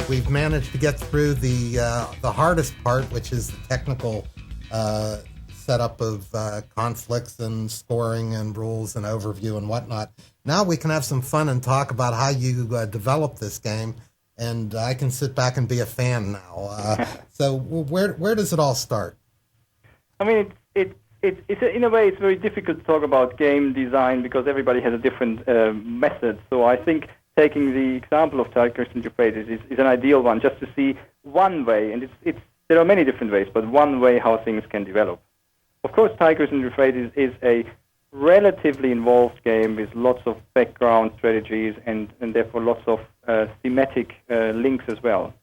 we've managed to get through the hardest part, which is the technical setup of conflicts and scoring and rules and overview and whatnot. Now we can have some fun and talk about how you developed this game, and I can sit back and be a fan now. So where does it all start? I mean, it's in a way it's very difficult to talk about game design because everybody has a different method. So I think taking the example of Tigris and Euphrates is an ideal one, just to see one way, and there are many different ways, but one way how things can develop. Of course, Tigris and Euphrates is a relatively involved game with lots of background strategies and therefore lots of thematic links as well.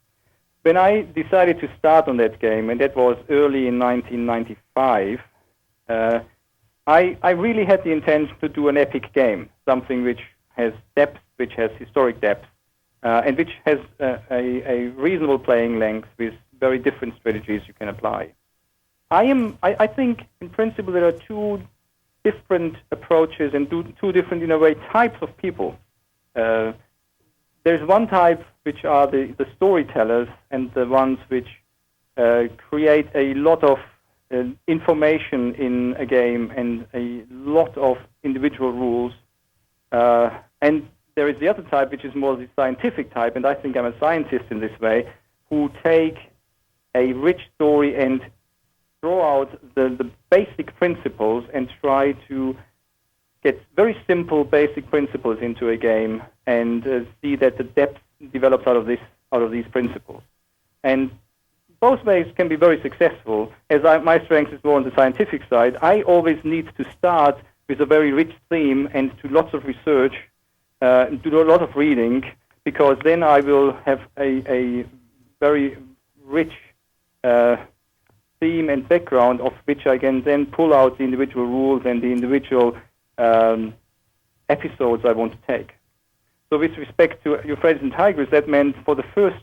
When I decided to start on that game, and that was early in 1995, I really had the intention to do an epic game, something which has depth, which has historic depth, and which has a reasonable playing length with very different strategies you can apply. I think, in principle, there are two different approaches and two different, in a way, types of people. There's one type which are the storytellers and the ones which create a lot of information in a game and a lot of individual rules. And there is the other type, which is more the scientific type, and I think I'm a scientist in this way, who take a rich story and draw out the basic principles and try to get very simple basic principles into a game and see that the depth develops out of these principles. And both ways can be very successful. As my strength is more on the scientific side, I always need to start with a very rich theme and do lots of research, do a lot of reading, because then I will have a very rich theme and background of which I can then pull out the individual rules and the individual episodes I want to take. So with respect to Euphrates and Tigris, that meant for the first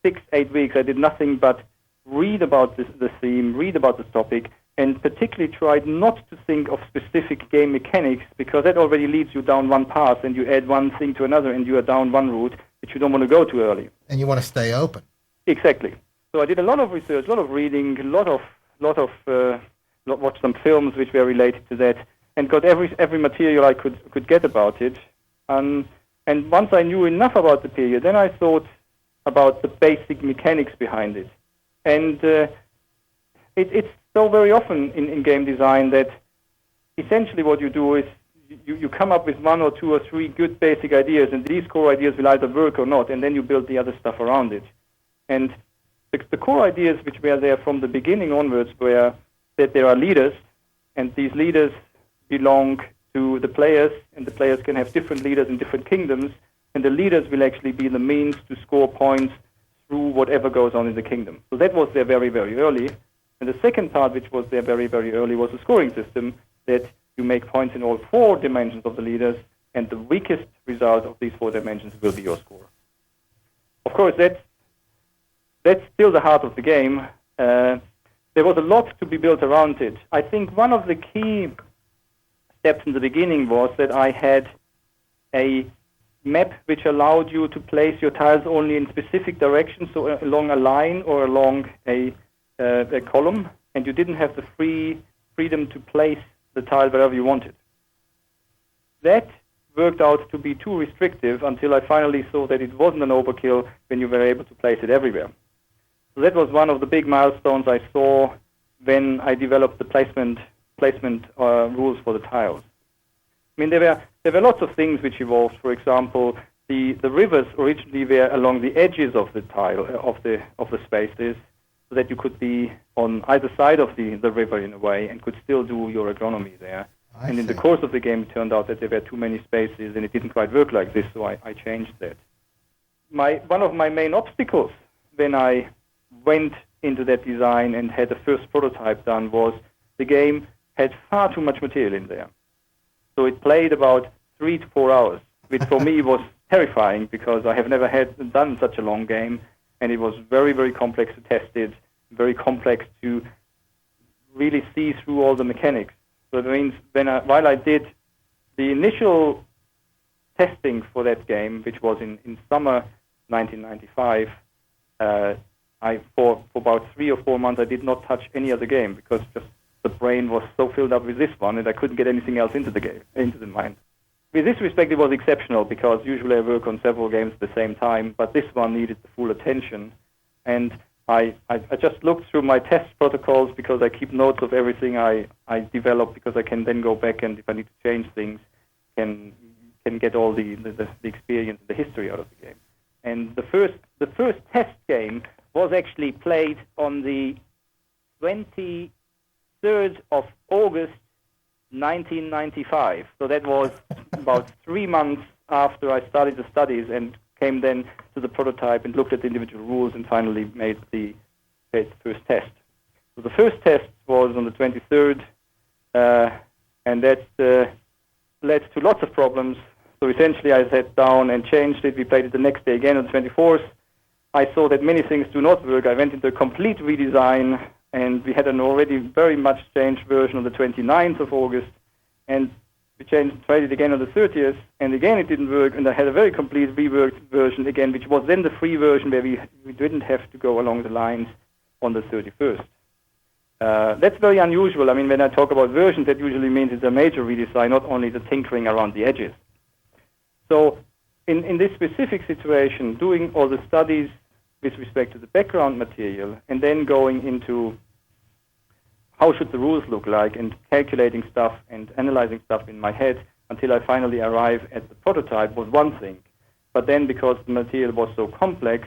6-8 weeks I did nothing but read about the theme, read about the topic, and particularly tried not to think of specific game mechanics, because that already leads you down one path and you add one thing to another and you are down one route which you don't want to go too early. And you want to stay open. Exactly. So I did a lot of research, a lot of reading, watched some films which were related to that, and got every material I could get about it. And once I knew enough about the period, then I thought about the basic mechanics behind it. And it's so very often in game design that essentially what you do is you come up with one or two or three good basic ideas, and these core ideas will either work or not, and then you build the other stuff around it. And the core ideas which were there from the beginning onwards were that there are leaders, and these leaders belong to the players, and the players can have different leaders in different kingdoms, and the leaders will actually be the means to score points through whatever goes on in the kingdom. So that was there very, very early. And the second part, which was there very, very early, was a scoring system that you make points in all 4 dimensions of the leaders, and the weakest result of these 4 dimensions will be your score. Of course, that's still the heart of the game. There was a lot to be built around it. I think one of the key steps in the beginning was that I had a map which allowed you to place your tiles only in specific directions, so along a line or along a column, and you didn't have the freedom to place the tile wherever you wanted. That worked out to be too restrictive until I finally saw that it wasn't an overkill when you were able to place it everywhere. So that was one of the big milestones I saw when I developed the placement rules for the tiles. I mean, there were lots of things which evolved. For example, the rivers originally were along the edges of the tile of the spaces, so that you could be on either side of the river in a way and could still do your agronomy there. And in the course of the game, it turned out that there were too many spaces and it didn't quite work like this, so I changed that. One of my main obstacles when I went into that design and had the first prototype done was the game had far too much material in there. So it played about 3 to 4 hours, which for me was terrifying because I have never done such a long game, and it was very, very complex to test it, very complex to really see through all the mechanics. So that means while I did the initial testing for that game, which was in summer 1995, for about 3 or 4 months I did not touch any other game because just the brain was so filled up with this one and I couldn't get anything else into the mind. With this respect, it was exceptional because usually I work on several games at the same time, but this one needed the full attention. And I just looked through my test protocols because I keep notes of everything I develop because I can then go back and if I need to change things, can get all the experience and the history out of the game. And the first test game was actually played on the 23rd of August 1995. So that was about 3 months after I started the studies and came then to the prototype and looked at the individual rules and finally made the first test. So the first test was on the 23rd, and that led to lots of problems. So essentially I sat down and changed it. We played it the next day again on the 24th. I saw that many things do not work. I went into a complete redesign, and we had an already very much changed version on the 29th of August, and we tried it again on the 30th, and again it didn't work, and I had a very complete reworked version again, which was then the free version where we didn't have to go along the lines on the 31st. That's very unusual. I mean, when I talk about versions, that usually means it's a major redesign, not only the tinkering around the edges. So in this specific situation, doing all the studies with respect to the background material, and then going into how should the rules look like, and calculating stuff and analyzing stuff in my head until I finally arrive at the prototype was one thing. But then because the material was so complex,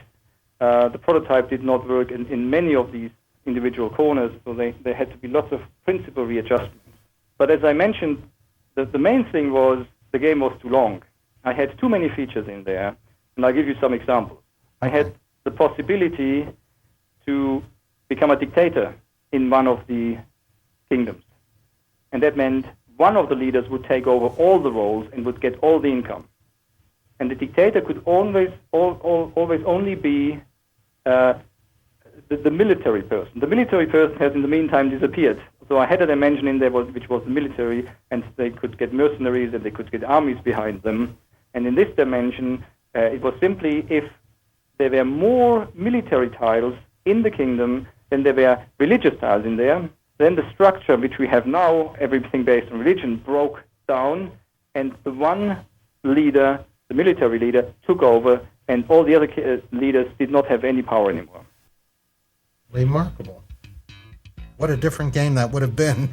the prototype did not work in many of these individual corners, so there had to be lots of principal readjustments. But as I mentioned, the main thing was the game was too long. I had too many features in there, and I'll give you some examples. I had the possibility to become a dictator in one of the kingdoms. And that meant one of the leaders would take over all the roles and would get all the income. And the dictator could always only be the military person. The military person has in the meantime disappeared. So I had a dimension in there which was the military, and they could get mercenaries and they could get armies behind them. And in this dimension, it was simply if there were more military tiles in the kingdom than there were religious tiles in there, then the structure which we have now, everything based on religion, broke down, and the one leader, the military leader, took over, and all the other leaders did not have any power anymore. Remarkable. What a different game that would have been.